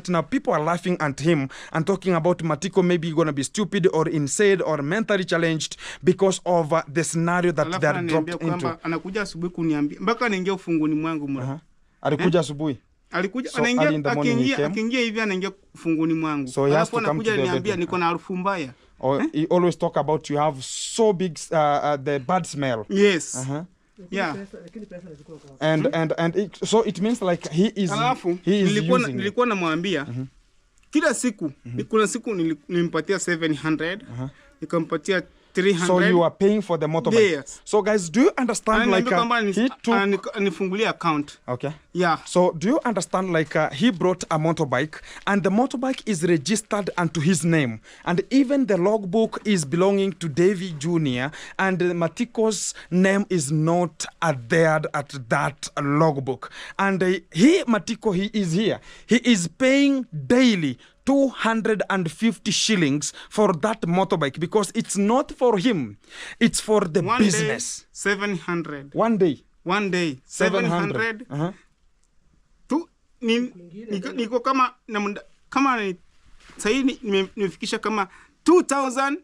right now, people are laughing at him and talking about Matiko maybe going to be stupid or insane or mentally challenged because of the scenario that they are dropped into. Anakuja asubuhi kuniambia mpaka anaingia ufunguni mwangu mra. Alikuja asubuhi. Alikuja anaingia hivi anaingia ufunguni mwangu. So alafu anakuja niambia niko na harufu mbaya. He always talk about you have so big the bad smell. Yes. Yeah. And so it means like he is nilikuwa namwambia kila siku kuna siku nilimpatia 700 nikampatia 300. So you are paying for the motorbike. Yes. So guys, do you understand like he took nifungulia account. Okay. Yeah. So do you understand like he brought a motorbike and the motorbike is registered unto his name and even the logbook is belonging to Davy Jr. and Matiko's name is not adhered at that logbook. And Matiko is here. He is paying daily 250 shillings for that motorbike because it's not for him. It's for the business. 700. One day. 700. Niko kama sahi nimefikisha kama 2570.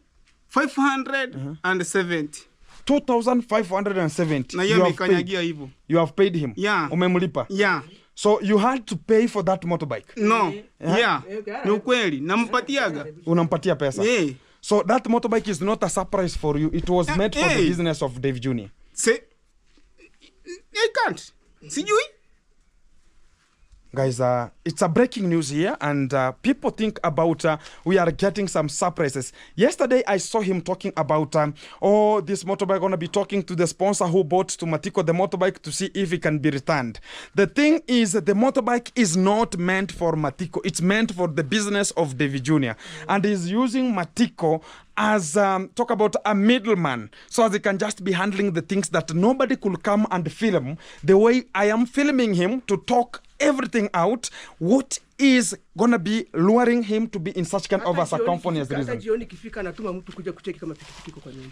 2570. Na yeye amekanyagia hivyo. You have paid him. Yeah. Umemlipa. Yeah. So you had to pay for that motorbike? No. Yeah. Ni ukweli. Nampatiaga. Unampatia pesa? Yeah. So that motorbike is not a surprise for you. It was meant for the business of Davy Jr. Say, I can't. Sijui? Guys, it's a breaking news here and people think about we are getting some surprises. Yesterday, I saw him talking about, this motorbike going to be talking to the sponsor who bought to Matiko the motorbike to see if it can be returned. The thing is, the motorbike is not meant for Matiko. It's meant for the business of Davy Jr. And he's using Matiko as talk about a middleman so as he can just be handling the things that nobody could come and film the way I am filming him to talk everything out. What is gonna be luring him to be in such kind of a circumference reason?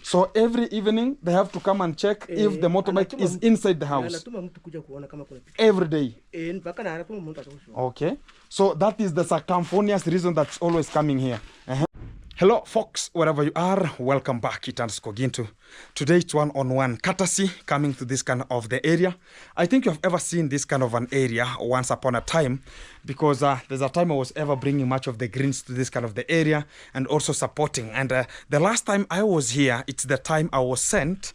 So every evening they have to come and check if the motorbike is inside the house. Every day. Okay. So that is the circumference reason that's always coming here. Hello folks, wherever you are, welcome back. Itanscoginto. Today it's one-on-one courtesy coming to this kind of the area. I think you have ever seen this kind of an area once upon a time because there's a time I was ever bringing much of the greens to this kind of the area and also supporting. And the last time I was here, it's the time I was sent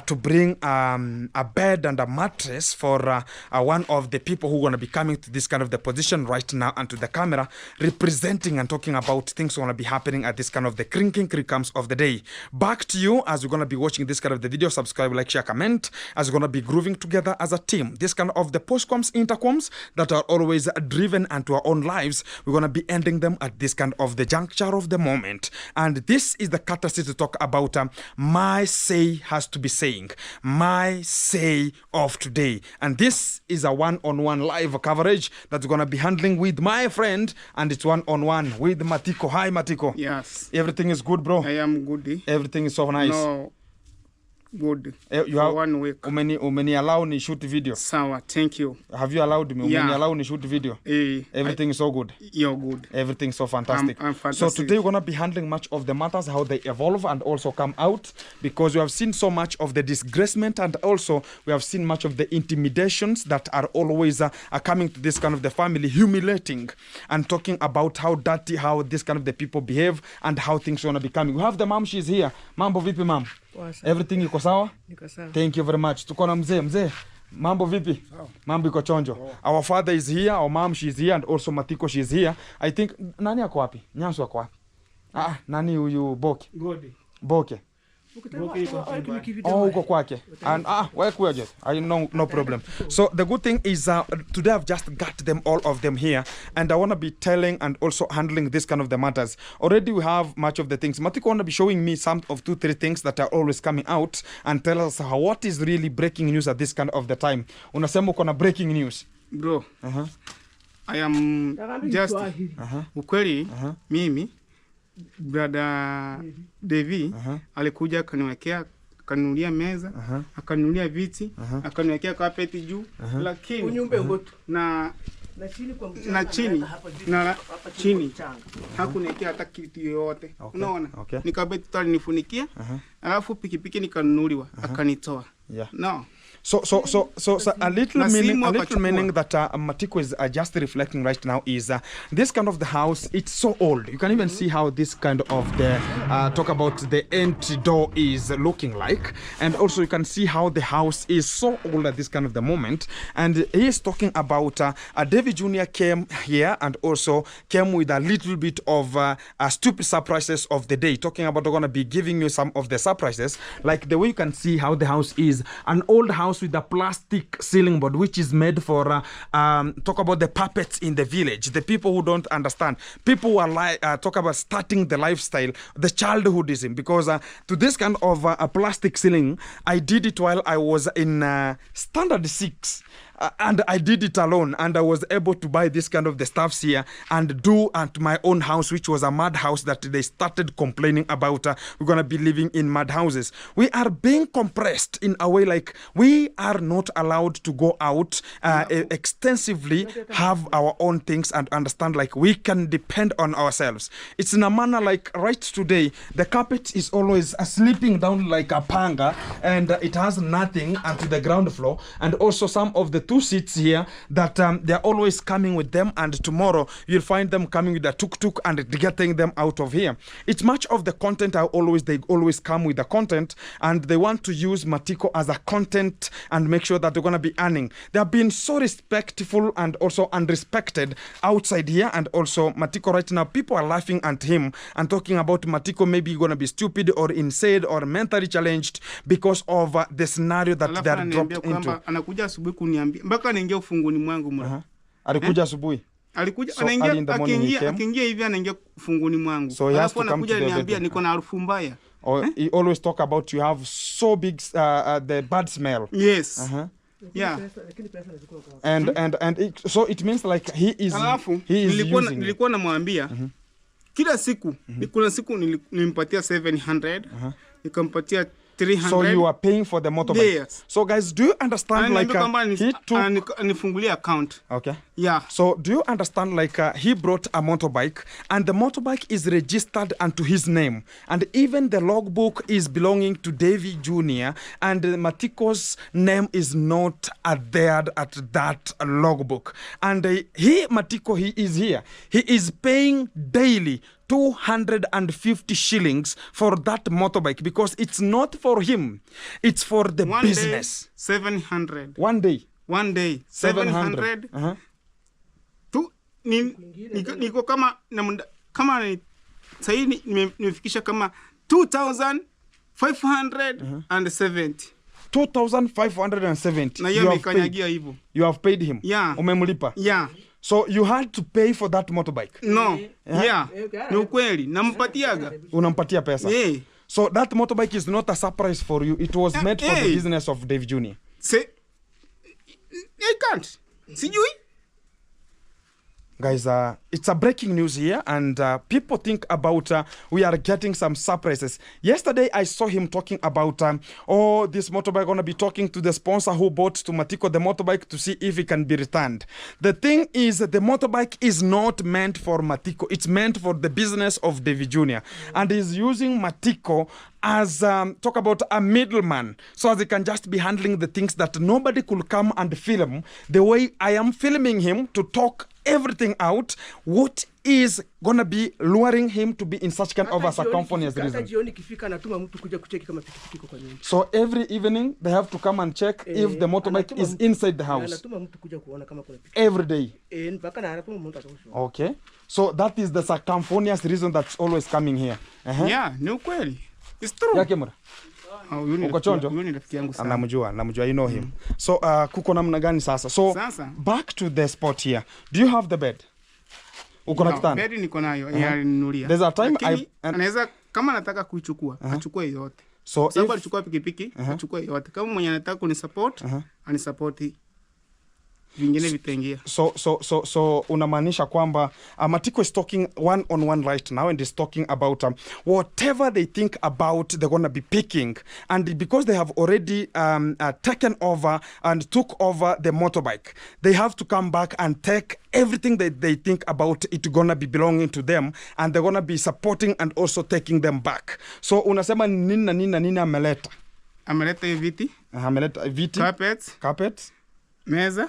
to bring a bed and a mattress for one of the people who are going to be coming to this kind of the position right now and to the camera, representing and talking about things going to be happening at this kind of the crinking crickums of the day. Back to you as we're going to be watching this kind of the video. Subscribe, like, share, comment as we're going to be grooving together as a team. This kind of the postcoms, intercoms that are always driven into our own lives, we're going to be ending them at this kind of the juncture of the moment. And this is the courtesy to talk about my say has to be saying, my say of today. And this is a one-on-one live coverage that we're going to be handling with my friend, and it's one-on-one with Matiko. Hi, Matiko. Yes. Everything is good, bro? I am good. Everything is so nice. No. Good. You have 1 week. Umeni allow ni shoot video. Sawa, thank you. Have you allowed me? Yeah. Umeni allow ni shoot video. Everything is so good. You're good. Everything is so fantastic. I'm fantastic. So today we're gonna be handling much of the matters, how they evolve and also come out, because we have seen so much of the disgracement and also we have seen much of the intimidations that are always coming to this kind of the family, humiliating and talking about how dirty, how this kind of the people behave and how things are gonna be coming. We have the mom, she's here. Mambo vipi, mom? Everything iko sawa? Niko sawa. Thank you very much. Tuko na mzee. Mambo vipi? Mambo iko chonjo. Our father is here, our mom she's here and also Matiko she's here. I think nani ako wapi? Nyansu ako wapi? Nani huyu Boke? Boke. Oh, uko kwake. And where I know, no problem. So the good thing is today I've just got them, all of them here, and I want to be telling and also handling this kind of the matters. Already we have much of the things. Matiko want to be showing me some of 2-3 things that are always coming out and tell us what is really breaking news at this kind of the time. Unasema uko na breaking news. Bro. I am just ukweli mimi brother Davy alikuja kaniwekea akanunulia meza, akanunulia viti, akaniwekea carpet juu, lakini unyumbe ngoto na chini kwa chini hakuniwekea hata kitu yoyote. Unaona? Ni carpet tu alinifunikia, alafu pikipiki nikanunuliwa, akanitoa. No. So a little meaning that Matiko is just reflecting right now is this kind of the house, it's so old. You can even see how this kind of the talk about the entry door is looking like, and also you can see how the house is so old at this kind of the moment. And he is talking about Davy Jr. came here and also came with a little bit of stupid surprises of the day, talking about they're going to be giving you some of the surprises, like the way you can see how the house is an old house with a plastic ceiling board, which is made for talk about the puppets in the village, the people who don't understand, people who are talk about starting the lifestyle, the childhoodism, because to this kind of a plastic ceiling, I did it while I was in standard 6. And I did it alone, and I was able to buy this kind of the stuffs here and do at my own house, which was a mud house that they started complaining about. We're going to be living in mud houses. We are being compressed in a way like we are not allowed to go out extensively, have our own things and understand like we can depend on ourselves. It's in a manner like right today, the carpet is always sleeping down like a panga, and it has nothing onto the ground floor, and also some of the 2 seats here that they're always coming with them, and tomorrow you'll find them coming with a tuk-tuk and getting them out of here. It's much of the content they always come with the content, and they want to use Matiko as a content and make sure that they're going to be earning. They have been so respectful and also unrespected outside here, and also Matiko right now, people are laughing at him and talking about Matiko maybe going to be stupid or insane or mentally challenged because of the scenario that they are dropped into. Anakuja asubuhi kuniambia mpaka anaingia ufunguni mwangu mra. Alikuja asubuhi. Alikuja akaingia hivi anaingia ufunguni mwangu. So alafu anakuja niambia niko na harufu mbaya. He always talk about you have so big the bad smell. Yes. Yeah. And so it means like he is nilikuwa namwambia kila siku kuna siku nilimpatia 700 nikampatia 300. So you are paying for the motorbike. Yes. So guys, do you understand like he took nifungulia account. Okay. Yeah. So do you understand like he brought a motorbike, and the motorbike is registered unto his name, and even the logbook is belonging to Davy Jr. and Matiko's name is not adhered at that logbook. And Matiko is here. He is paying daily 250 shillings for that motorbike because it's not for him, it's for the business. Day, 700. One day 700. Tu niko kama sasa nimefikisha kama 2570. 2570. Na yeye amekanyagia hivyo. You have paid him. Yeah. Umemlipa. Yeah. So you had to pay for that motorbike. No. Yeah. Ni ukweli. Nampatiaga. Unampatia pesa. Yeah. So that motorbike is not a surprise for you. It was made for the business of Davy Jr. Say, I can't. Sijui. Guys, it's a breaking news here, and people think about we are getting some surprises. Yesterday, I saw him talking about, this motorbike going to be talking to the sponsor who bought to Matiko the motorbike to see if it can be returned. The thing is, the motorbike is not meant for Matiko. It's meant for the business of Davy Jr. And he's using Matiko as, talk about a middleman, so as he can just be handling the things that nobody could come and film the way I am filming him to talk everything out. What is gonna be luring him to be in such kind of a circumference reason? So every evening they have to come and check if the motorbike is inside the house. Every day. Okay. So that is the circumference reason that's always coming here. Yeah, no kweli. It's true. Yake mura. Namjua, you know him. So kuko namna gani sasa? So back to the spot here. Do you have the bed? Uko na kitanda? Bed niko nayo, ninunulia. There's a time anaweza kama nataka kuichukua, achukue yote. So sababu alichukua pikipiki, achukue yote. Kama mwenye anataka kunisupport, anisupport. vingine vitaingia. So unamaanisha kwamba Matiko is talking one-on-one right now, and is talking about whatever they think about they're going to be picking, and because they have already taken over and took over the motorbike, they have to come back and take everything that they think about it going to be belonging to them, and they're going to be supporting and also taking them back. So unasema nini ameleta? Ameleta viti. Ameleta viti. Carpets. Meza.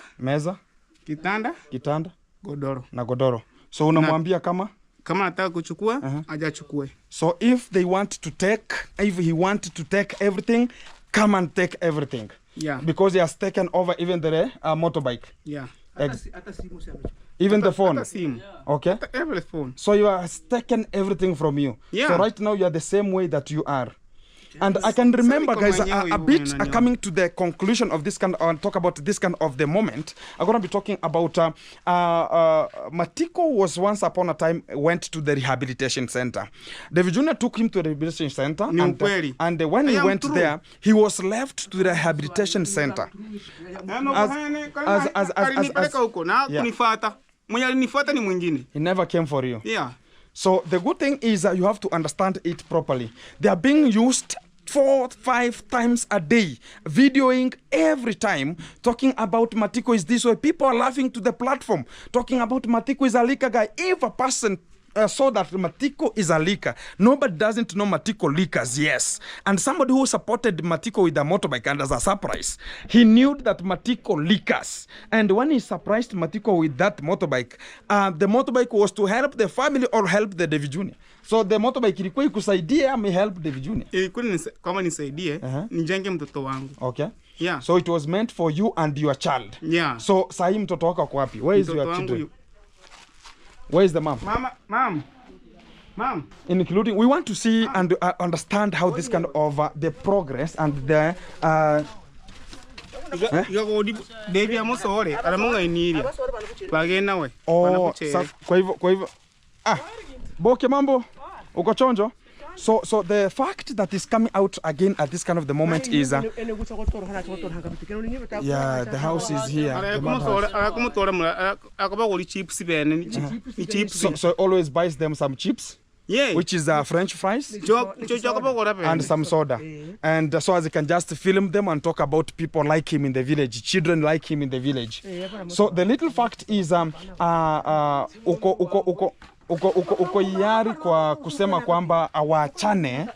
Kitanda. Godoro. So unamwambia kama nataka kuchukua, ajachukue. So if he want to take everything, come and take everything. Yeah. Because he has taken over even the motorbike. Yeah. Even the phone. Okay. Every phone. So you are taken everything from you. Yeah. So right now you are the same way that you are. And I can remember, guys, a bit coming to the conclusion of this kind, talk about this kind of the moment. I'm going to be talking about Matiko was once upon a time went to the rehabilitation center. Davy Jr. took him to the rehabilitation center, and when he went there, he was left to the rehabilitation center. He never came for you. Yeah. So the good thing is that you have to understand it properly. They are being used 4-5 times a day, videoing every time, talking about Matiko is this way. People are laughing to the platform, talking about Matiko is a leaker guy. If a person saw that Matiko is a leaker, nobody doesn't know Matiko leakers, yes. And somebody who supported Matiko with a motorbike, and as a surprise, he knew that Matiko leakers. And when he surprised Matiko with that motorbike, the motorbike was to help the family or help the Davy Jr. So the motorbike ilikuwa ikusaidia ama help Davy Jr. Ilikuwa kama nisaidie, nijenge mtoto wangu. Okay. Yeah. So it was meant for you and your child. Yeah. So sahi mtoto wako kwa wapi? Where is your children? Where is the mom? Mom. Including, we want to see and understand how this kind of the progress and the Davy amosore aramunga iniria bagena we. Oh, kwa hivyo boke mambo uko chonjo. So the fact that is coming out again at this kind of the moment is yeah, the house is here. So always buys them some chips. Yeah. Which is French fries and some soda. And so as you can just film them and talk about people like him in the village, children like him in the village. So the little fact is uko yari kwa kusema kwamba awachane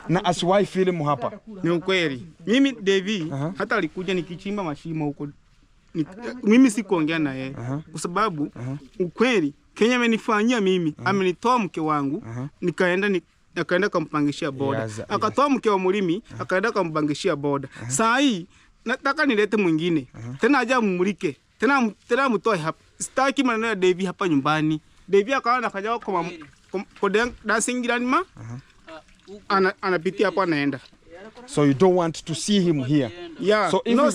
na asiwahi film hapa. Ni ukweli. Mimi Davy hata alikuja nikichimba mashimo huko. Mimi sikuongea na yeye kwa sababu ukweli Kenya amenifanyia mimi, amenitoa mke wangu, nikaenda kumpangishia boda. Akatoa mke wa Mulimi, akaenda kumpangishia boda. Saa hii nataka nilete mwingine. Tena aje mumulike. Tena mtoe hapa. Sitaki maneno ya Davy hapa nyumbani. Davy akawa nakaja kwa dancing grandma. Anapitia hapo anaenda. So you don't want to see him here. Yeah. So if no,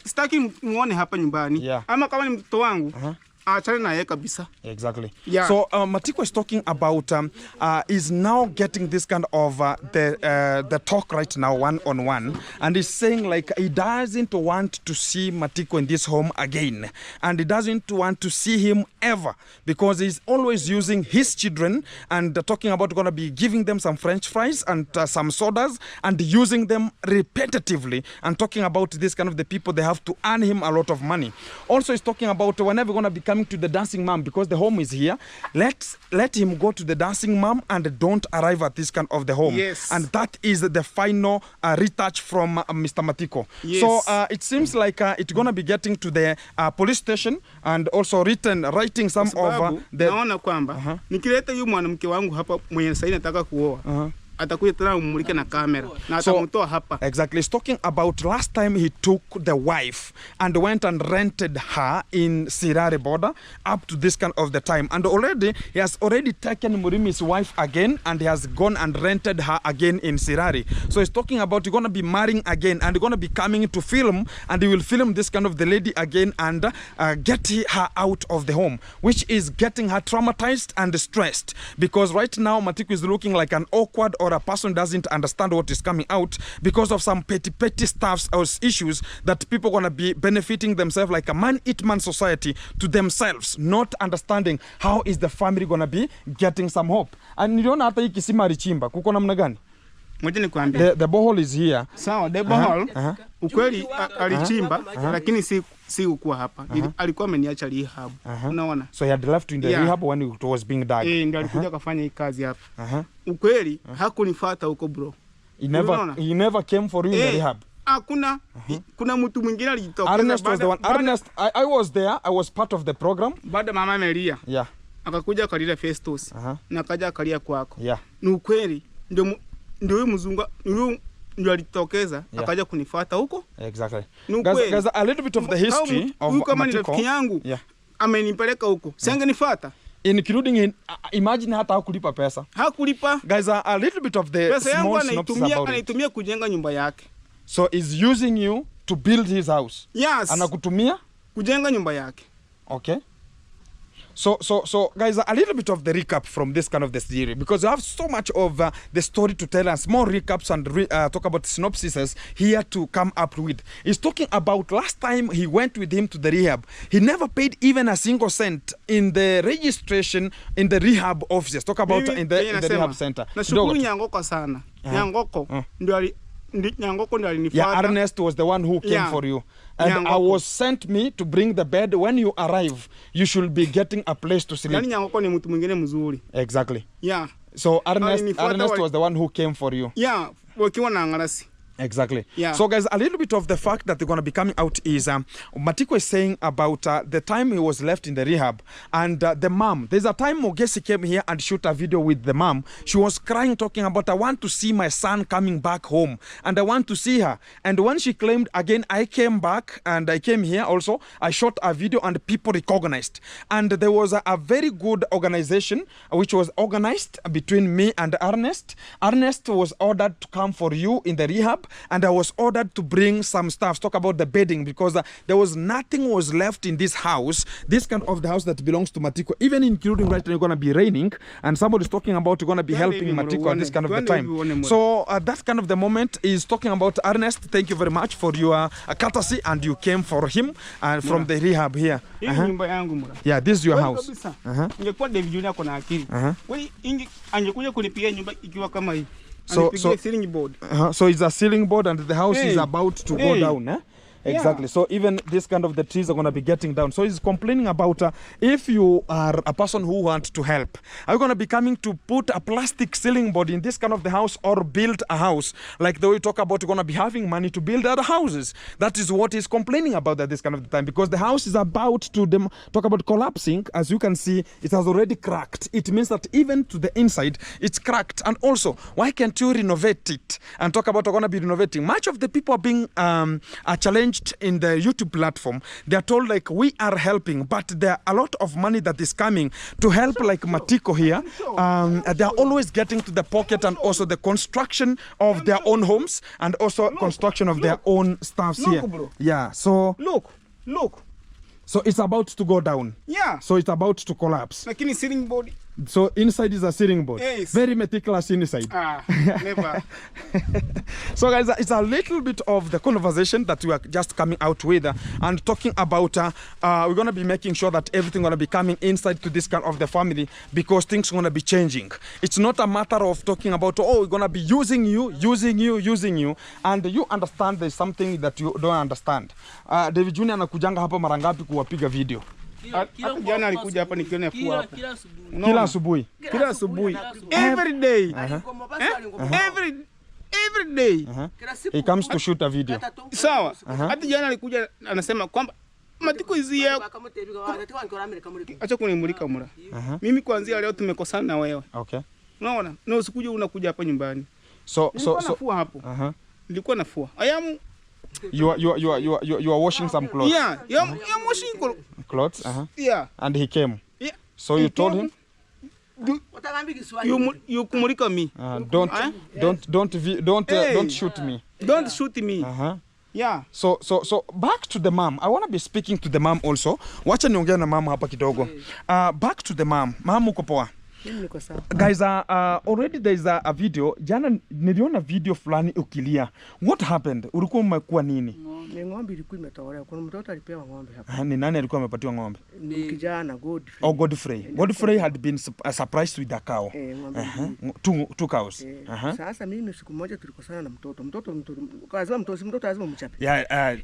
staki muone hapa nyumbani. Yeah. Ama kama ni mtoto wangu. Exactly. Yeah. So Matiko is talking about is now getting this kind of the talk right now one-on-one, and he's saying like he doesn't want to see Matiko in this home again, and he doesn't want to see him ever because he's always using his children and talking about gonna be giving them some French fries and some sodas and using them repetitively and talking about this kind of the people they have to earn him a lot of money. Also, he's talking about whenever gonna be coming to the dancing mom because the home is here, let him go to the dancing mom and don't arrive at this kind of the home. Yes. And that is the final retouch from Mr. Matiko. Yes. So it seems like it's gonna be getting to the police station and also writing some of the naona kwamba nikileta yu mwanamke wangu hapa mwenye sasa nataka kuoa atakuja tena umulike na kamera na atamtoa hapa. Exactly. He's talking about last time he took the wife and went and rented her in Sirare border up to this kind of the time, and already he has already taken Murimi's wife again and he has gone and rented her again in Sirare. So he's talking about he's gonna be marrying again and gonna be coming to film, and he will film this kind of the lady again and get her out of the home, which is getting her traumatized and stressed because right now Matiko is looking like an awkward or a person doesn't understand what is coming out because of some petty stuffs or issues that people gonna be benefiting themselves like a man-eat-man society to themselves, not understanding how is the family gonna be getting some hope. And you don't have to kisima richimba kuko namna gani? The borehole is here. Sawa, the borehole ukweli alichimba lakini si ukuwa hapa. Alikuwa ameniacha rehab. Unaona? So he had left in the rehab when it was being dug. Ndio alikuja kufanya hii kazi hapa. Ukweli hakunifuata huko bro. He never came for you in the rehab. Kuna mtu mwingine alijitokeza. Ernest was the one. Ernest, I was there. I was part of the program. Baada mama amelia. Yeah. Akakuja kalila Festus. Na akaja kalia kwako. Yeah. Ni ukweli ndio mzungu ndio alitokeza akaja kunifuata huko. Exactly. Guys, a little bit of the history of Matiko. Kama ni rafiki yangu amenipeleka huko. Singenifuata. Including imagine hata hakulipa pesa. Hakulipa. Guys, a little bit of the small synopsis about it. Anaitumia kujenga nyumba yake. So is using you to build his house. Yes. Anakutumia kujenga nyumba yake. Okay. So guys, a little bit of the recap from this kind of the theory, because I have so much of the story to tell us, more recaps and talk about synopsises here to come up with. He's talking about last time he went with him to the rehab. He never paid even a single cent in the registration in the rehab offices. Talk about in the rehab center. Nashukuru Nyangoko sana. Nyangoko ndio yeah, Ernest was the one who came for you. And I was sent me to bring the bed. When you arrive, you should be getting a place to sleep. Nyangoko ni mtu mwingine mzuri. Exactly. Yeah. So Ernest was the one who came for you. Yeah, wakiwa na ngarasi. Exactly. Yeah. So guys, a little bit of the fact that they're going to be coming out is Matiko is saying about the time he was left in the rehab and the mom. There's a time Mogesi came here and shoot a video with the mom. She was crying, talking about, I want to see my son coming back home and I want to see her. And when she claimed again, I came back and I came here also, I shot a video and people recognized. And there was a very good organization which was organized between me and Ernest. Ernest was ordered to come for you in the rehab. And I was ordered to bring some stuff, talk about the bedding, because there was nothing was left in this house, this kind of the house that belongs to Matiko, even including right now it's going to be raining, and somebody's talking about going to be helping Matiko at this kind of the time. So that kind of the moment is talking about Ernest. Thank you very much for your courtesy, and you came for him from the rehab here. Yeah, this is your house. Ingekuwa Davy Junior kuna akili. Wewe angekuja kunipigia nyumba ikiwa kama hii. So ceiling board. So it's a ceiling board and the house is about to go down. Eh? Exactly. Yeah. So even this kind of the trees are going to be getting down. So he's complaining about if you are a person who wants to help, are you going to be coming to put a plastic ceiling board in this kind of the house or build a house? Like the way you talk about, you're going to be having money to build other houses. That is what he's complaining about at this kind of the time, because the house is about to talk about collapsing. As you can see, it has already cracked. It means that even to the inside, it's cracked. And also, why can't you renovate it? And talk about, we're going to be renovating. Much of the people are being challenged in the YouTube platform. They are told like we are helping, but there are a lot of money that is coming to help like Matiko here. They are always getting to the pocket, and also the construction of their own homes and also construction of their own stuffs here. Bro. Yeah, so look. So it's about to go down. Yeah. So it's about to collapse. Lakini ceiling board. So inside is a ceiling board. Yes. Very meticulous inside. Never. So guys, it's a little bit of the conversation that we are just coming out with and talking about. We're going to be making sure that everything going to be coming inside to this kind of the family, because things going to be changing. It's not a matter of talking about, oh, we're going to be using you, and you understand there's something that you don't understand. Davy Junior anakujanga hapa mara ngapi kuwapiga video? Hata jana alikuja hapa nikiona fua hapa. Kila asubuhi. Every day. Every day. He comes to shoot a video. Sawa. Hata jana alikuja anasema kwamba Matiko hizi ya acha kunimulika mura. Mimi kuanzia leo tumekosana na wewe. Okay. Unaona? Na usikuje unakuja hapa nyumbani. So nafua hapo. Nilikuwa nafua. You are washing some clothes. Yeah, I'm washing clothes. Yeah. And he came. Yeah. So you told him? You kumulika me. Don't shoot me. Don't shoot me. Yeah. So back to the mom. I want to be speaking to the mom also. Wacha niongea na mama hapa kidogo. Back to the mom. Mom uko poa? Guys, already there is a video. Jana niliona video fulani ukilia. What happened? Ulikuwa umekuwa nini? Ng'ombe ilikuwa imetolewa. Kuna mtoto alipewa ng'ombe hapa. Ni nani alikuwa amepatiwa ng'ombe? Ni kijana Godfrey. Oh, Godfrey. Godfrey had been surprised with a cow. Two cows. Sasa mimi siku moja tulikosana na mtoto. Lazima mtoto lazima mchape. Yeah,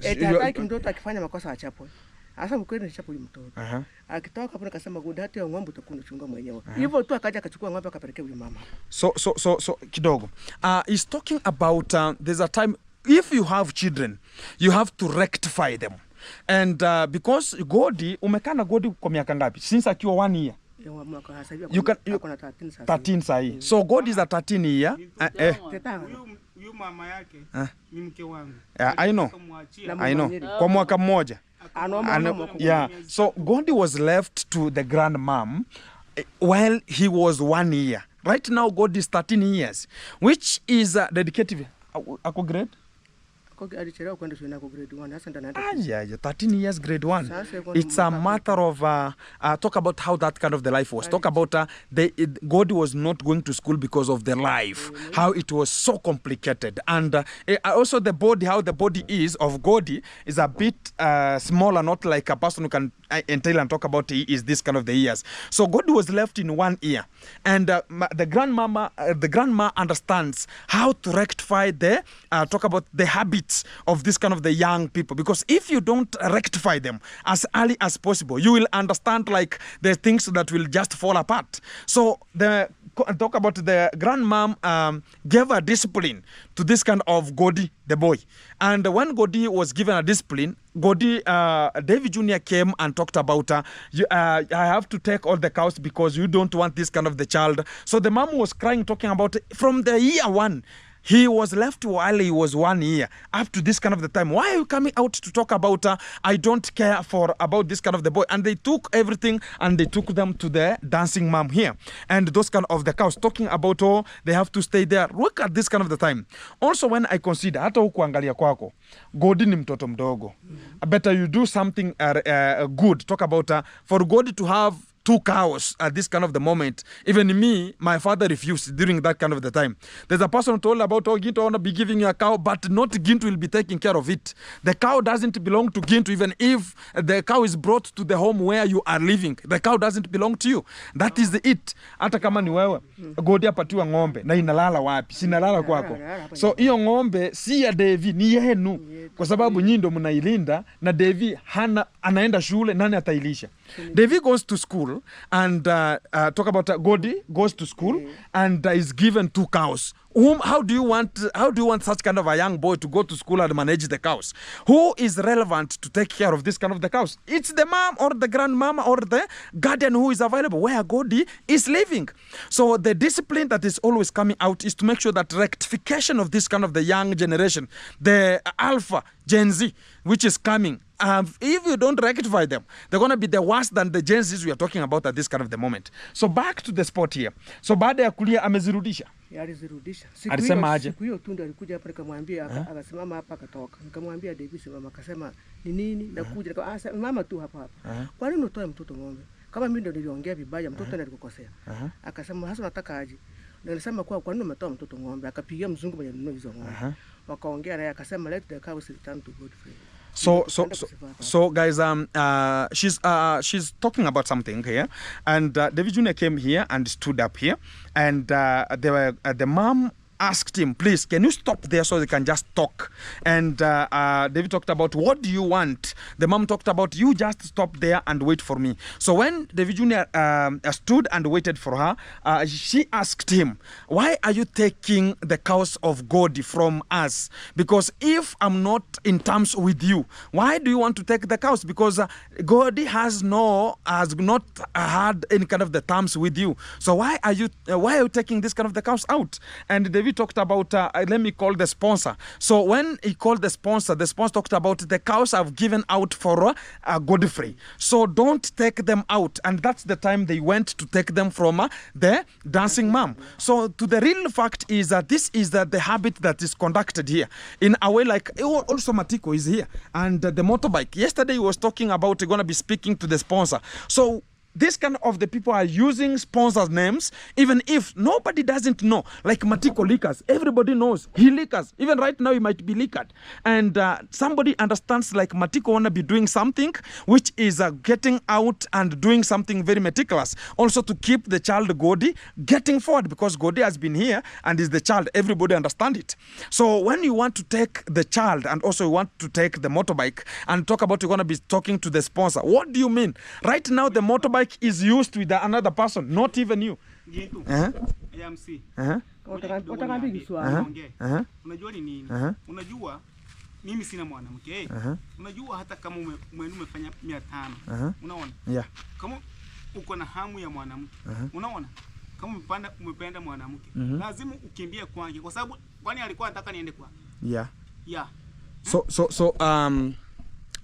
mtoto akifanya makosa achapwe. Sasa mkweli nichapo yule mtoto. Akitoka hapo nikasema good, hata ng'ombe utakuwa unachunga mwenyewe. Hivyo tu akaja akachukua ng'ombe akapelekea yule mama. So kidogo. He's talking about there's a time if you have children, you have to rectify them. And because Godi umekana Godi kwa miaka ngapi? Since akiwa 1 year. You can 13 sahi. So God is a 13 year. Huyu mama yake ni mke wangu. I know. Kwa mwaka mmoja. Yeah. So Godi was left to the grandmom while he was 1 year. Right now God is 13 years, which is dedicated. Ako grade? Alichelewa kwenda shule yako grade 1 hasa ndo naenda. Yeah, 13 years grade 1. It's a matter of talk about how that kind of the life was. Talk about God was not going to school because of the life, how it was so complicated, and also the body, how the body is of God is a bit smaller, not like a person who can entail and talk about he is this kind of the years. So God was left in 1 year, and the grandma understands how to rectify the talk about the habits of this kind of the young people, because if you don't rectify them as early as possible, you will understand like the things that will just fall apart. So talk about the grandmom gave a discipline to this kind of Godi, the boy. And when Godi was given a discipline, Davy Jr. came and talked about, I have to take all the cows because you don't want this kind of the child. So the mom was crying, talking about from the year 1. He was left while he was 1 year up to this kind of the time. Why are you coming out to talk about I don't care for about this kind of the boy? And they took everything and they took them to the dancing mom here. And those kind of the cows talking about they have to stay there. Look at this kind of the time. Also when I consider hata huku angalia kwako God ni mtoto mdogo. Better you do something good. Talk about for God to have 2 cows at this kind of the moment. Even me, my father refused during that kind of the time. There's a person told about, Ginto, I want to be giving you a cow, but not Ginto will be taking care of it. The cow doesn't belong to Ginto, even if the cow is brought to the home where you are living. The cow doesn't belong to you. That is it. Hata kama ni wewe, Godi apatiwa ng'ombe, na inalala wapi? Sinalala kwako. So hiyo ng'ombe si ya Davy, ni yenu. Kwa sababu nyinyi ndo mnailinda, na Davy anaenda shule, nani atailisha? Davy goes to school and talk about Godi goes to school and is given 2 cows. How do you want such kind of a young boy to go to school and manage the cows? Who is relevant to take care of this kind of the cows? It's the mom or the grandmama or the guardian who is available where Godi is living. So the discipline that is always coming out is to make sure that rectification of this kind of the young generation, the Alpha Gen Z, which is coming. If you don't rectify them, they're going to be the worse than the Gen Zs we are talking about at this kind of the moment. So back to the spot here. So baada ya kulia amezirudisha. Alizirudisha. Alisema aje? Siku hiyo tu ndo alikuja hapa nikamwambia akasimama hapa akatoka. Nikamwambia Davy simama, akasema ni nini? Nakuja mama tu hapa. Kwa nini utoe mtoto ng'ombe? Kama mimi ndo niliongea vibaya mtoto ndiye alikukosea. Akasema hasa nataka aje. Nilisema kwa nini umetoa mtoto ng'ombe? Akapigia mzungu mwenye nunua hizo ng'ombe. Wakaongea naye akasema let the cows return to Godfrey. So guys, she's talking about something here, and Davy Jr. came here and stood up here, and the mom asked him, please, can you stop there so they can just talk? And David talked about, what do you want? The mom talked about, you just stop there and wait for me. So when David Jr. Stood and waited for her, she asked him, why are you taking the cows of God from us? Because if I'm not in terms with you, why do you want to take the cows? Because God has not had any kind of the terms with you. So why are you taking this kind of the cows out? And David talked about, let me call the sponsor. So when he called the sponsor talked about the cows I've given out for Godfrey. So don't take them out. And that's the time they went to take them from the dancing mom. So to the real fact is that this is the habit that is conducted here. In a way, like also Matiko is here. And the motorbike. Yesterday he was talking about going to be speaking to the sponsor. So this kind of the people are using sponsors' names, even if nobody doesn't know. Like Matiko liquors, everybody knows he liquors. Even right now, he might be liquored. And somebody understands like Matiko wanna be doing something which is getting out and doing something very meticulous. Also to keep the child Godi getting forward, because Godi has been here and is the child. Everybody understand it. So when you want to take the child and also you want to take the motorbike and talk about you're gonna be talking to the sponsor, what do you mean? Right now, the motorbike is used with another person, not even you. AMC. Unajua ni nini? Unajua mimi sina mwanamke. Unajua hata kama umefanya 500. Unaona? Yeah. Kama uko na hamu ya mwanamke. Unaona? Kama umependa mwanamke, lazima ukimbie kwake kwa sababu kwani alikuwa anataka niende kwake. Yeah. Yeah. So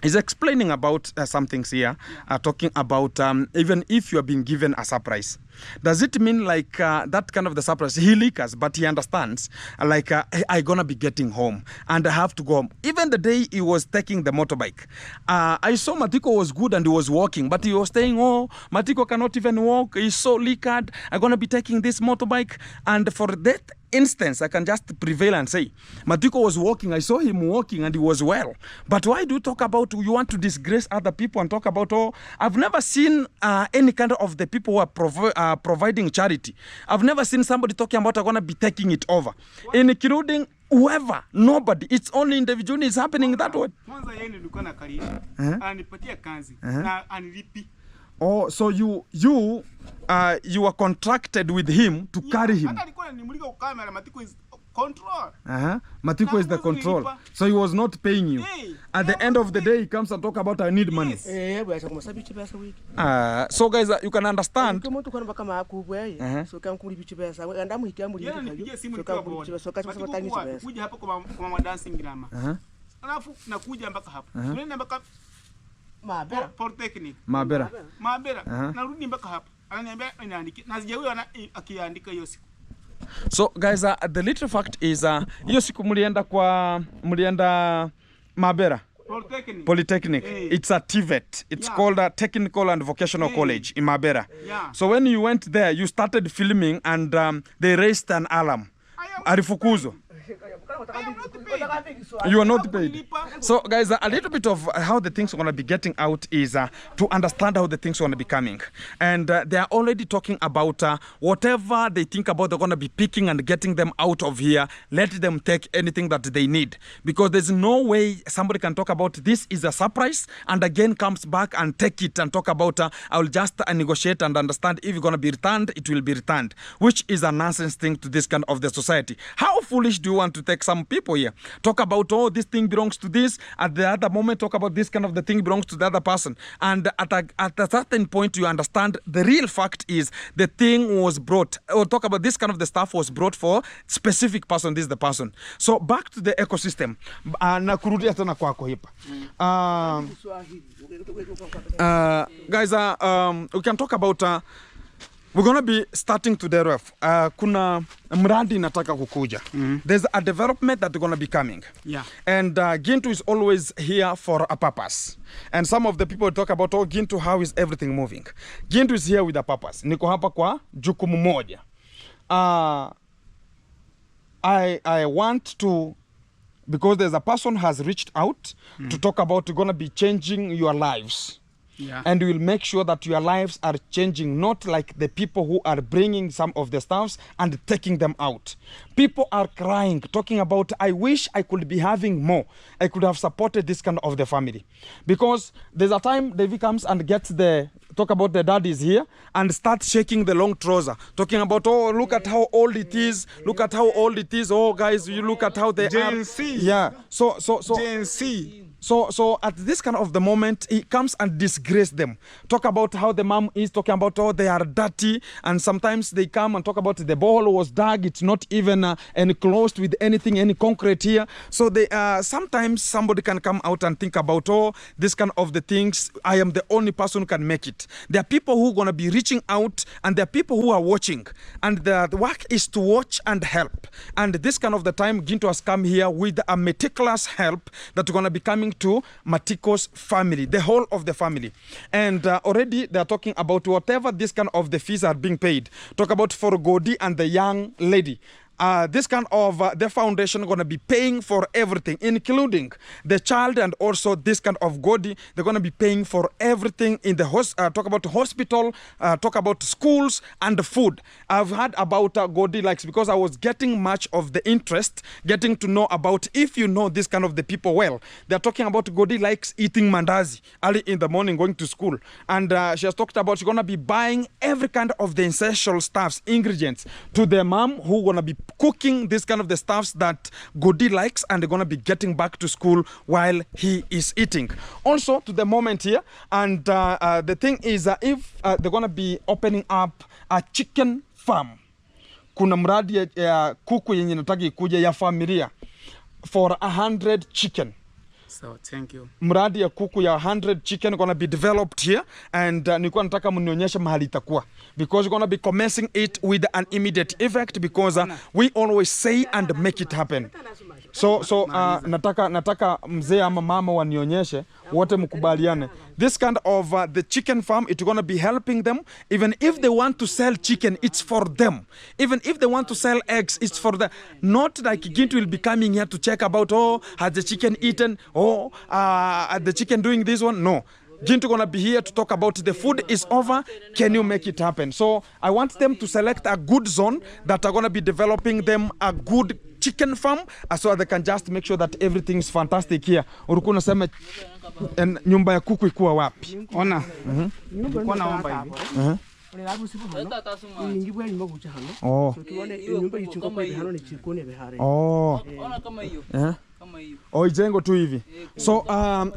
is explaining about some things here, talking about even if you are being given a surprise. Does it mean like that kind of the surprise? He liquors, but he understands like I gonna be getting home and I have to go home. Even the day he was taking the motorbike, I saw Matiko was good and he was walking, but he was saying, oh, Matiko cannot even walk. He's so liquored. I'm gonna be taking this motorbike. And for that instance, I can just prevail and say, Matiko was walking. I saw him walking and he was well. But why do you talk about you want to disgrace other people and talk about, oh, I've never seen any kind of the people who are providing charity. I've never seen somebody talking about I'm going to be taking it over. Including whoever, nobody. It's only individually. It's happening that way. Oh, so you are contracted with him to carry him. Control. Matiko is the control. So he was not paying you. At the end of the day, he comes and talk about I need money. So guys, you can understand. Mabera. So guys, the little fact is hiyo siku mlienda Mabera Polytechnic. It's a TVET. It's called a Technical and Vocational College in Mabera. So when you went there, you started filming and they raised an alarm. Arifukuzo. You are not paid. So guys, a little bit of how the things are going to be getting out is to understand how the things are going to be coming. And they are already talking about whatever they think about, they're going to be picking and getting them out of here. Let them take anything that they need. Because there's no way somebody can talk about this is a surprise and again comes back and take it and talk about I will just negotiate and understand if it's going to be returned, it will be returned. Which is a nonsense thing to this kind of the society. How foolish do you want to take some people here? Talk about, oh, this thing belongs to this. At the other moment, talk about this kind of the thing belongs to the other person. And at a certain point, you understand the real fact is the thing was brought, or talk about this kind of the stuff was brought for specific person. This is the person. So back to the ecosystem. Nakurudia tena kwako hipa. Guys, we can talk about we're going to be starting today, Ref. Kuna mradi nataka kukuja. There's a development that's going to be coming. Yeah. And Gintu is always here for a purpose. And some of the people talk about, oh, Gintu, how is everything moving? Gintu is here with a purpose. Niko hapa kwa jukumu moja. I want to, because there's a person has reached out to talk about you're going to be changing your lives. Yeah. And we will make sure that your lives are changing, not like the people who are bringing some of the stuffs and taking them out. People are crying, talking about, I wish I could be having more. I could have supported this kind of the family. Because there's a time Davy comes and gets talk about the dad is here and start shaking the long trouser. Talking about, oh, look at how old it is. Look at how old it is. Oh, guys, you look at how they Gen are. C. Yeah. So Gen C. So at this kind of the moment, he comes and disgrace them. Talk about how the mom is, talking about, oh, they are dirty. And sometimes they come and talk about the borehole was dug. It's not even enclosed with anything, any concrete here. So they sometimes somebody can come out and think about, oh, this kind of the things. I am the only person who can make it. There are people who are going to be reaching out and there are people who are watching. And the work is to watch and help. And this kind of the time, Ginto has come here with a meticulous help that we're going to be coming to Matiko's family, the whole of the family. And already they're talking about whatever this kind of the fees are being paid. Talk about for Godi and the young lady. This kind of the foundation going to be paying for everything, including the child, and also this kind of Godi. They're going to be paying for everything in the talk about the hospital, talk about schools and the food. I've heard about Godi likes, because I was getting much of the interest, getting to know about, if you know this kind of the people well, they're talking about Godi likes eating mandazi early in the morning going to school. And she has talked about she's going to be buying every kind of the essential stuffs, ingredients to the mom who going to be cooking this kind of the stuffs that Godi likes, and they're going to be getting back to school while he is eating. Also to the moment here, and the thing is if they're going to be opening up a chicken farm, kuna mradi ya kuku yenye nataka ikuja ya familia for 100 chicken. So, thank you. Mradi ya kuku ya 100 chicken gonna be developed here, and nilikuwa nataka mnionyeshe mahali itakuwa, because we're gonna be commencing it with an immediate effect, because we always say and make it happen. So nataka mzee ama mama wanionyeshe wote mkubaliane. This kind of the chicken farm, it's going to be helping them. Even if they want to sell chicken, it's for them. Even if they want to sell eggs, it's for them. Not like Gintu will be coming here to check about, oh, has the chicken eaten? Oh, the chicken doing this one? No. Gintu gonna be here to talk about the food is over. Can you make it happen? So I want them to select a good zone that are gonna be developing them a good chicken farm, so they can just make sure that everything is fantastic here. Ulikuwa unasema nyumba ya kuku ikuwa wapi? Ona. Nilikuwa naomba hivi. Oh. Ona kama hiyo. Oh, ijengo tu hivi. So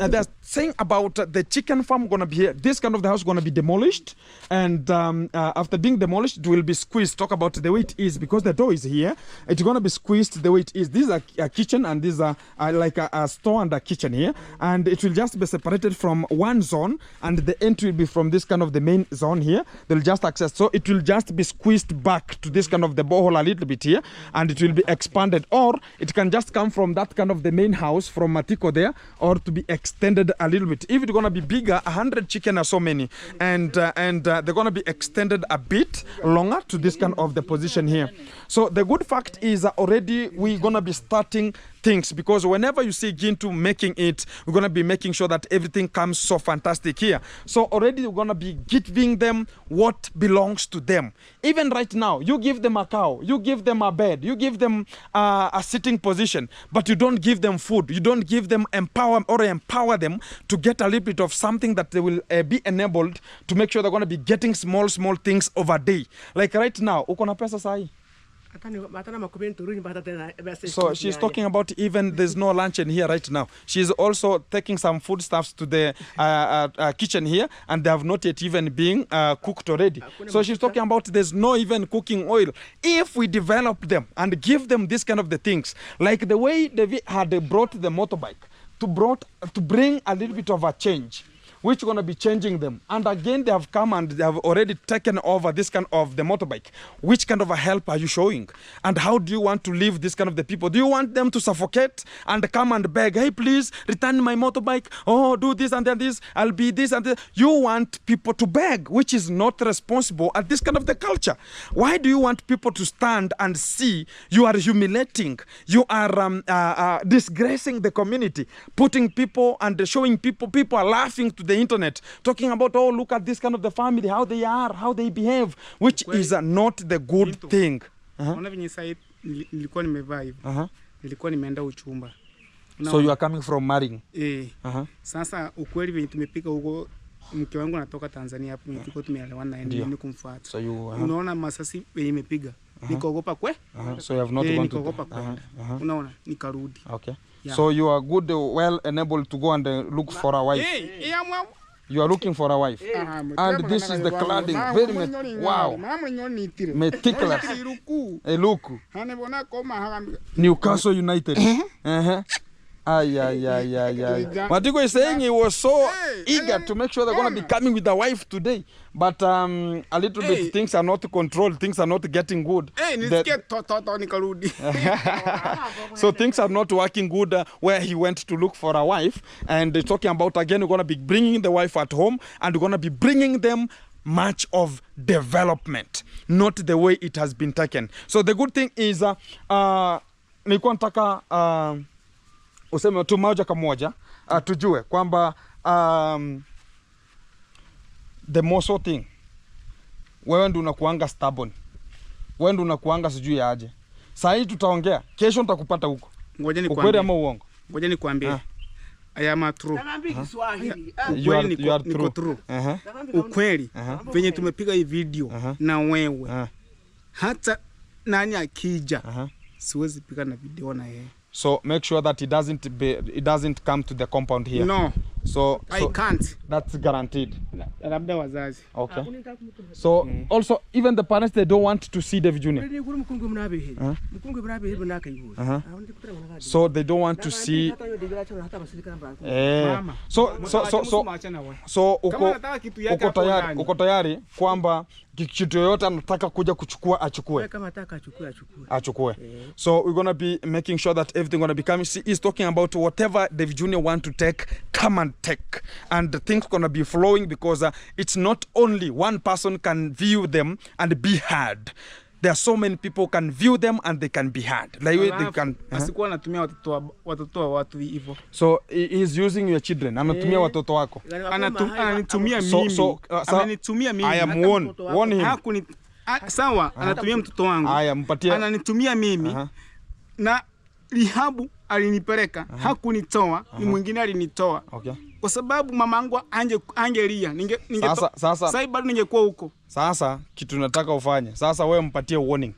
they're saying about the chicken farm gonna be here. This kind of the house gonna be demolished, and after being demolished, it will be squeezed. Talk about the way it is, because the door is here. It's gonna be squeezed the way it is. This is a kitchen, and this is like a store and a kitchen here, and it will just be separated from one zone, and the entry will be from this kind of the main zone here. They'll just access, so it will just be squeezed back to this kind of the borehole a little bit here, and it will be expanded, or it can just come from that kind of the main house from Matiko there, or to be extended a little bit. If it's gonna be bigger, 100 chicken are so many, and they're gonna be extended a bit longer to this kind of the position here. So the good fact is already we're gonna be starting things, because whenever you see Gintu making it, we're gonna be making sure that everything comes so fantastic here. So already we're gonna be giving them what belongs to them. Even right now, you give them a cow, you give them a bed, you give them a sitting position, but you don't give them food. You don't give them empower them to get a little bit of something that they will be enabled to make sure they're gonna be getting small things over day. Like right now, uko na pesa sahi? So she's talking about even there's no lunch in here right now. She's also taking some foodstuffs to the kitchen here, and they have not yet even been cooked already. So she's talking about there's no even cooking oil. If we develop them and give them this kind of the things, like the way Davy had brought the motorbike to bring a little bit of a change, which are going to be changing them. And again, they have come and they have already taken over this kind of the motorbike. Which kind of a help are you showing? And how do you want to leave this kind of the people? Do you want them to suffocate and come and beg, hey, please return my motorbike? Oh, do this and then this. I'll be this and this. You want people to beg, which is not responsible at this kind of the culture. Why do you want people to stand and see you are humiliating? You are disgracing the community, putting people and showing people are laughing to the internet, talking about, oh, look at this kind of the family, how they are, how they behave, which is not the good thing. So you are coming from marrying? Sasa ukweli venye tumepika huko, mke wangu natoka Tanzania hapo, Matiko tumeelewana na yeye kumfuata. So you unaona masasi venye imepiga. Nikaogopa kwe? So you have not gone to unaona nikarudi. Okay. Yeah. So you are good, well enabled to go and look for a wife. You are looking for a wife. And this is the cladding. Very wow. Meticulous. Eluku. Newcastle United. Matiko is saying he was so eager to make sure they're going to be coming with the wife today. But a little bit things are not controlled. Things are not getting good. So things are not working good where he went to look for a wife. And they're talking about, again, we're going to be bringing the wife at home. And we're going to be bringing them much of development, not the way it has been taken. So the good thing is, nilikuwa nataka useme tu moja kwa moja tujue kwamba the moso thing, wewe ndio unakuanga stubborn, wewe ndio unakuanga sijui aje. Sasa hii tutaongea, kesho nitakupata huko. Ngoja nikwambie. Ukweli ama uongo? Ngoja nikwambie. I am true. You are true. Ukweli. Venye tumepiga hii video na wewe. Hata nani akija siwezi piga na video na yeye. So make sure that it doesn't come to the compound here. No. So I can't. That's guaranteed. Labda wazazi. Okay. So also even the parents, they don't want to see Davy Jr. So they don't want to see. So uko tayari kwamba kitu yoyote anataka kuja kuchukua achukue. Achukue. So we're going to be making sure that everything going to be coming. He's talking about whatever Davy Jr. want to take, come and take. And the things going to be flowing because it's not only one person can view them and be heard. There are so many people can view them and they can be heard. Like they can. Asikuwa anatumia watoto wa watu hivyo. So he is using your children. Anatumia watoto wako. Ananitumia mimi. Ananitumia mimi. I am warn him. Sawa, anatumia mtoto wangu. Mpatie. Ananitumia mimi. Na Rihabu alinipeleka, hakunitoa, ni mwingine alinitoa. Okay. Kwa sababu mamangu angelia, sasa bado ningekuwa huko. Sasa kitu nataka ufanye. Sasa wewe mpatie warning.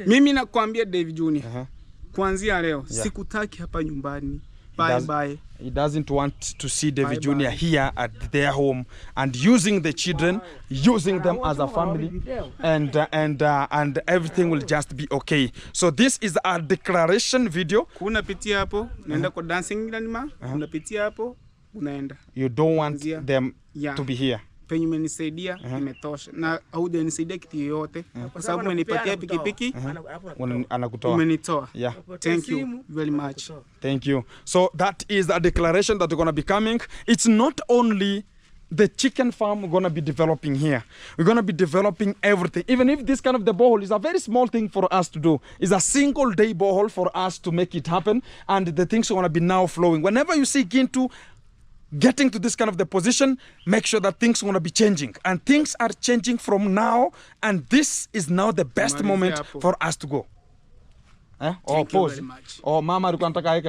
Mimi nakwambia Davy Jr. Kuanzia leo sikutaki hapa nyumbani. Bye. He doesn't want to see Davy Jr. here at their home and using the children, using them as a family, and everything will just be okay. So this is a declaration video. Unapitia hapo, unaenda kwa dancing anima, unapitia hapo, unaenda. You don't want them to be here. Penye umenisaidia imetosha na haujanisaidia kitu yoyote kwa sababu umenipatia pikipiki anakutoa. Umenitoa. Thank you very much. Thank you. So that is a declaration that we're going to be coming. It's not only the chicken farm we're going to be developing here. We're going to be developing everything. Even if this kind of the borehole is a very small thing for us to do. It's a single day borehole for us to make it happen. And the things are going to be now flowing. Whenever you see Gintu getting to this kind of the position, make sure that things are going to be changing. And things are changing from now. And this is now the best moment for us to go. Thank you very much. Mama,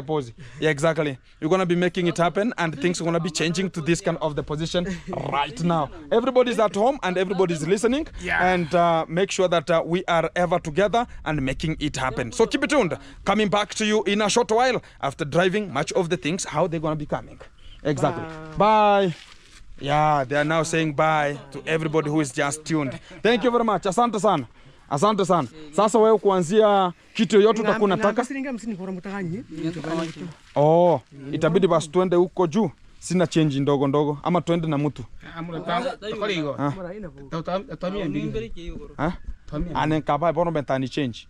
pause. Yeah, exactly. You're going to be making it happen and things are going to be changing to this kind of the position right now. Everybody's at home and everybody's listening. And make sure that we are ever together and making it happen. So keep it tuned. Coming back to you in a short while after driving much of the things, how they're going to be coming. Exactly. Bye. Yeah, they are now saying bye to everybody who is just tuned. Thank you very much. Asante sana. Asante sana. Sasa wewe kuanzia kitu yote utakuwa unataka. Itabidi basi tuende huko juu. Sina change ndogo ama tuende na mtu. Anekaba bono bentani change.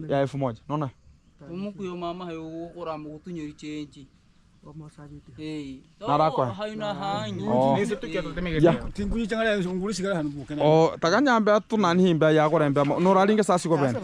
Ya 1000. Naona? Umukuyo mama hayo gukora mu gutunyura icyenji. Narakwa. Hayuna hanyi. Takanyambe tunanihimba yakorembe noralinge sasi ko ben.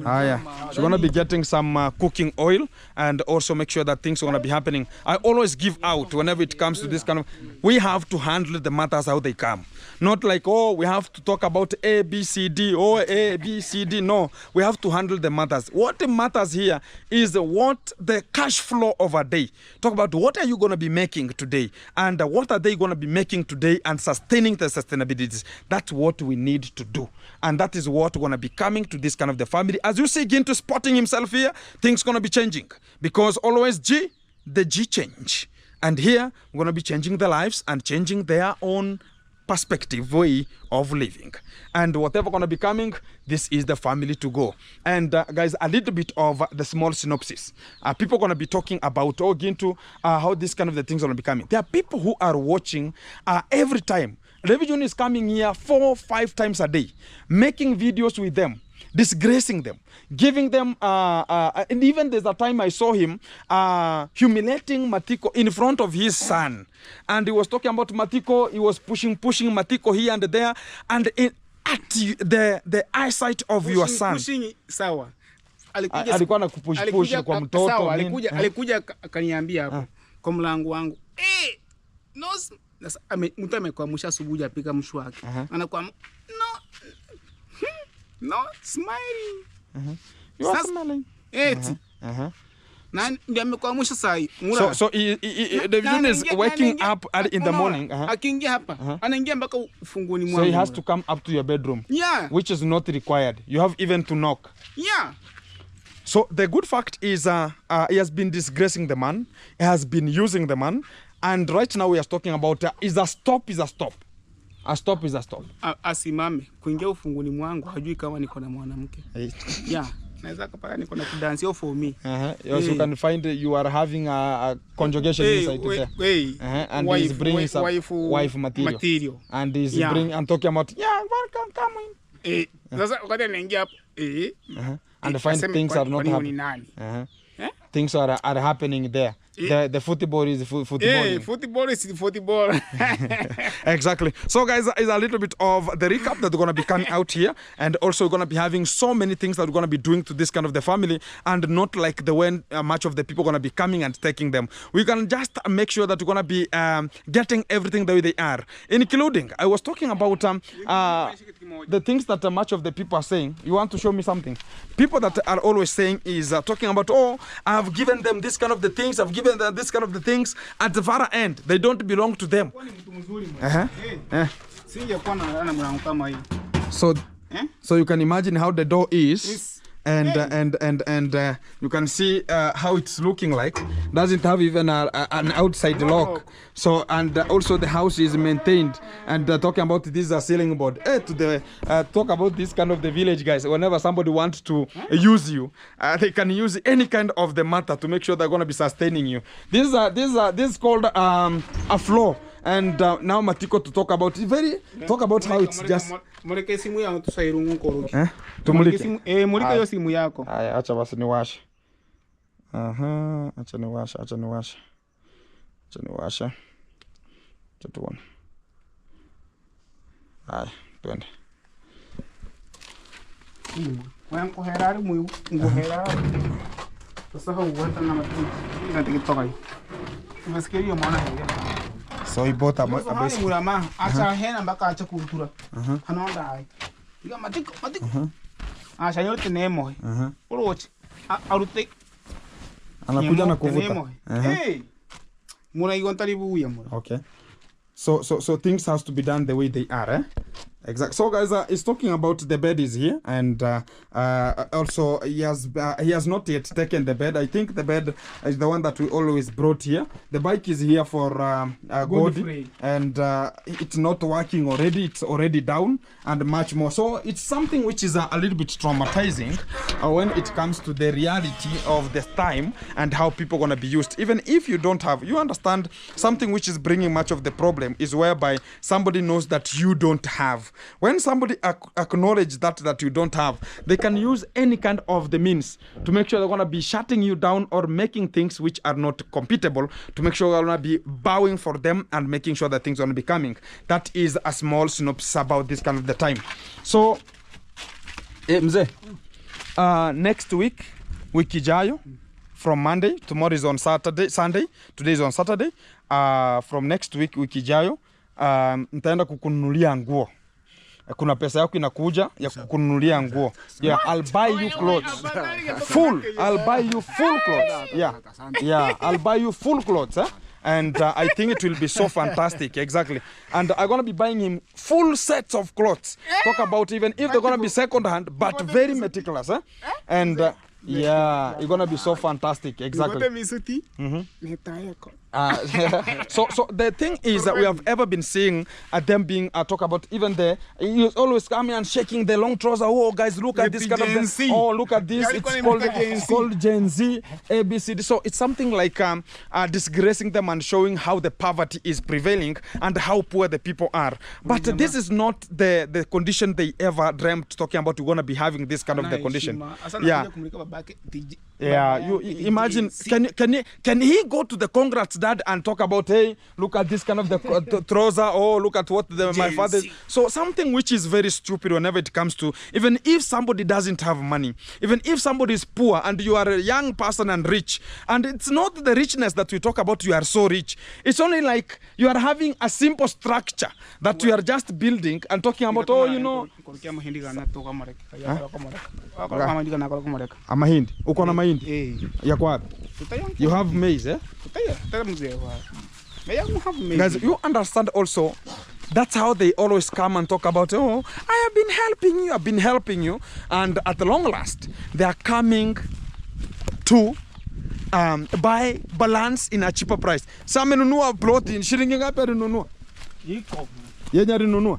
Haya. So we're going to be getting some cooking oil and also make sure that things are going to be happening. I always give out whenever it comes to this kind of, we have to handle the matters how they come. Not like, we have to talk about A, B, C, D, A, B, C, D. No, we have to handle the matters. What matters here is what the cash flow of a day. Talk about what are you going to be making today and what are they going to be making today and sustaining the sustainability. That's what we need to do. And that is what we're going to be coming to this kind of the family. As you see Gintu spotting himself here, things going to be changing because always the G change. And here we're going to be changing their lives and changing their own perspective way of living. And whatever gonna be coming, this is the family to go. And guys, a little bit of the small synopsis. People gonna be talking about how this kind of the things gonna be coming. There are people who are watching every time. Revision is coming here 4 or 5 times a day, making videos with them, disgracing them, giving them, and even there's a time I saw him humiliating Matiko in front of his son. And he was talking about Matiko, he was pushing Matiko here and there, and at the eyesight of your son. Pushing, sawa. Alikuwa na kupush kwa mtoto. Sawa, alikuja akaniambia hapo kwa mlango wangu. No, mtu amekuamsha asubuhi apika mshwaki. Anakuwa no smiling. You are smiling. Na ndio amekuamsha saa hii. So the vision is waking up in the morning. Akiingia hapa, anaingia mpaka ufunguni mwangu. So he has to come up to your bedroom. Yeah. Which is not required. You have even to knock. Yeah. So the good fact is he has been disgracing the man. He has been using the man. And right now we are talking about is a stop. A stop is a stop. Asimame kuingia ufunguni mwangu hajui kama niko na mwanamke. Yeah. Naweza kupata niko na kidansio for me. You also can find you are having a conjugation inside there. And he's bringing some wife material. And he's bringing and talking about welcome, come in. Sasa wakati anaingia hapo and find things are not happening. Things are happening there. The football is football. Yeah, football is football. Exactly. So guys, is a little bit of the recap that we're going to be coming out here, and also we're going to be having so many things that we're going to be doing to this kind of the family, and not like the way much of the people going to be coming and taking them. We can just make sure that we're going to be getting everything the way they are, including I was talking about the things that much of the people are saying. You want to show me something? People that are always saying is talking about, I've given them this kind of the things, I've given them this kind of the things. At the far end, they don't belong to them. So you can imagine how the door is. And you can see how it's looking like. Doesn't have even an outside lock. So and also the house is maintained. And talking about this ceiling board. Talk about this kind of the village, guys. Whenever somebody wants to use you, they can use any kind of the matter to make sure they're going to be sustaining you. This is called a floor. And now Matiko to talk about talk about how it's just mulike simu yangu tusairungu koroki. Tumulike. Mulika hiyo simu yako. Haya, acha basi niwashe. Acha niwashe. Tuone. Haya, twende. Wangu herari muyu, ngoherari. Sasa huwata na matu. Ina tikitoka hii. Umesikiliyo maana hiyo. So he bought a bicycle. Murama acha hena mpaka acha kultura. Hanaonda hai. Diga Matiko. Acha yote nemo. Uroche. Arute. Anakuja na kuvuta. Mura igontali buya mura. Okay. So things has to be done the way they are, Exactly. So guys, he's talking about the bed is here, and also he has not yet taken the bed. I think the bed is the one that we always brought here. The bike is here for Godi, and it's not working already. It's already down and much more. So it's something which is a little bit traumatizing when it comes to the reality of the time and how people are gonna be used. Even if you don't have, you understand, something which is bringing much of the problem is whereby somebody knows that you don't have. When somebody acknowledge that you don't have, they can use any kind of the means to make sure they're going to be shutting you down or making things which are not compatible, to make sure they're going to be bowing for them and making sure that things are going to be coming. That is a small synopsis about this kind of the time. So, Mzee, next week, wiki ijayo, from Monday, tomorrow is on Sunday, today is on Saturday. From next week, wiki ijayo, nitaenda kukununulia nguo. Kuna pesa yako inakuja ya kukununulia nguo. Yeah, I'll buy you clothes. Full. I'll buy you full clothes. Yeah, I'll buy you full clothes. And I think it will be so fantastic. Exactly. And I'm going to be buying him full sets of clothes. Talk about even if they're going to be second hand, but very meticulous. And yeah, it's going to be so fantastic. Exactly. So the thing is that we have ever been seeing them being talk about even you always coming and shaking the long trouser. Oh guys, look at this kind of look at this. It's called Gen Z, ABCD. So it's something like disgracing them and showing how the poverty is prevailing and how poor the people are. But this is not the condition they ever dreamt talking about. We're gonna be having this kind of the condition. Yeah, you imagine. Can he go to the Congrats dad and talk about, hey, look at this kind of the trouser, oh, look at what my father. So something which is very stupid whenever it comes to, even if somebody doesn't have money, even if somebody is poor and you are a young person and rich, and it's not the richness that we talk about, you are so rich. It's only like you are having a simple structure that you are just building and talking about, oh, you know. Mahindi. Uko na mahindi? Yako wapi? You have maize, eh? Guys, you understand also, that's how they always come and talk about, oh, I have been helping you. And at the long last, they are coming to buy balance in a cheaper price. Sa amenunua plot in shilingi ngapi alinunua? Iko. Yeye alinunua?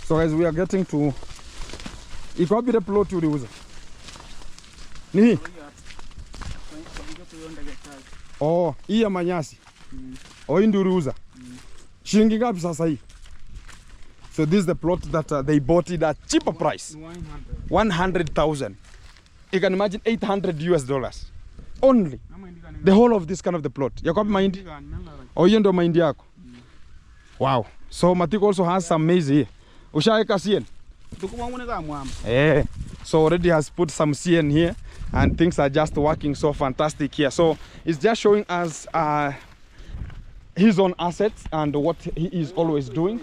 So guys, we are getting to iko wapi the plot uliuza? Ni? Oh, hii ya manyasi. Oh, hii ndio uliuza. Shilingi ngapi sasa hii? So this is the plot that they bought it at cheaper price. 100,000. You can imagine $800 only. The whole of this kind of the plot. Yako wapi mahindi? Oh, hiyo ndio mahindi yako. Wow. So Matiko also has some maize here. Ushaeka CN? So already has put some CN here and things are just working so fantastic here. So it's just showing us his own assets and what he is always doing.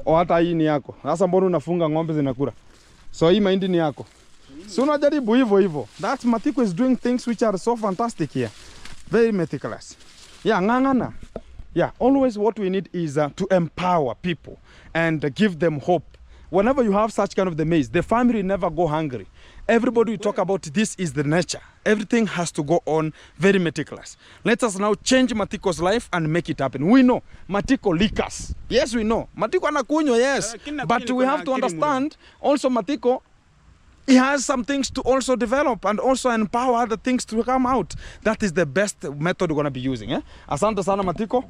O hata hii ni yako. Sasa mbona unafunga ng'ombe zinakula? So hii mahindi ni yako. So unajaribu hivyo hivyo. That Matiko is doing things which are so fantastic here. Very meticulous. Yeah, ngangana. Yeah, always what we need is to empower people and give them hope. Whenever you have such kind of the maize, the family never go hungry. Everybody we talk about, this is the nature. Everything has to go on very meticulous. Let us now change Matiko's life and make it happen. We know Matiko likas. Yes, we know. Matiko anakunywa, yes. But we have to understand also Matiko, he has some things to also develop and also empower other things to come out. That is the best method we're going to be using. Asante sana Matiko.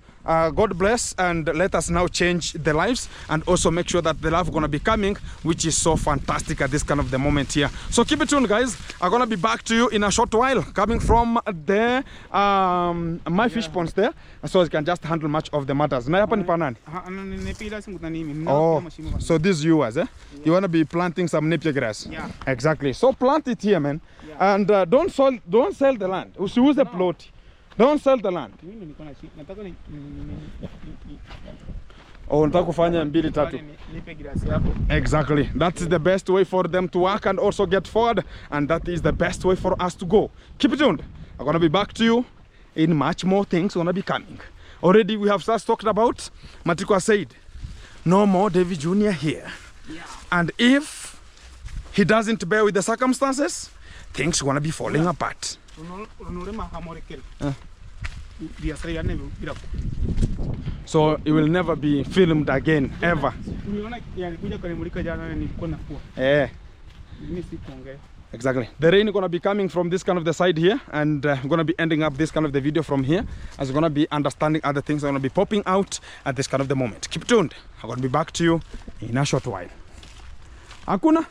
God bless, and let us now change the lives and also make sure that the life is going to be coming, which is so fantastic at this kind of the moment here. So keep it tuned, guys. I'm going to be back to you in a short while, coming from the my fish ponds there, so you can just handle much of the matters. Na hapa ni panani? Oh, so these yours, eh? You want to be planting some napier grass? Yeah. Exactly. So plant it here, man. Yeah. And don't sell the land. Usiuze the plot. Don't sell the land. Oh, nataka kufanya mbili tatu. Exactly. That's the best way for them to work and also get forward, and that is the best way for us to go. Keep it tuned. I'm gonna be back to you in much more things gonna be coming. Already we have just talked about, Matiko said, no more Davy Jr. here. Yeah. And if he doesn't bear with the circumstances, things are gonna be falling apart. So it will never be filmed again, ever. Exactly. The rain is going to be coming from this kind of the side here, and I'm going to be ending up this kind of the video from here, as we're going to be understanding other things are going to be popping out at this kind of the moment. Keep tuned. I'm going to be back to you in a short while. Hakuna?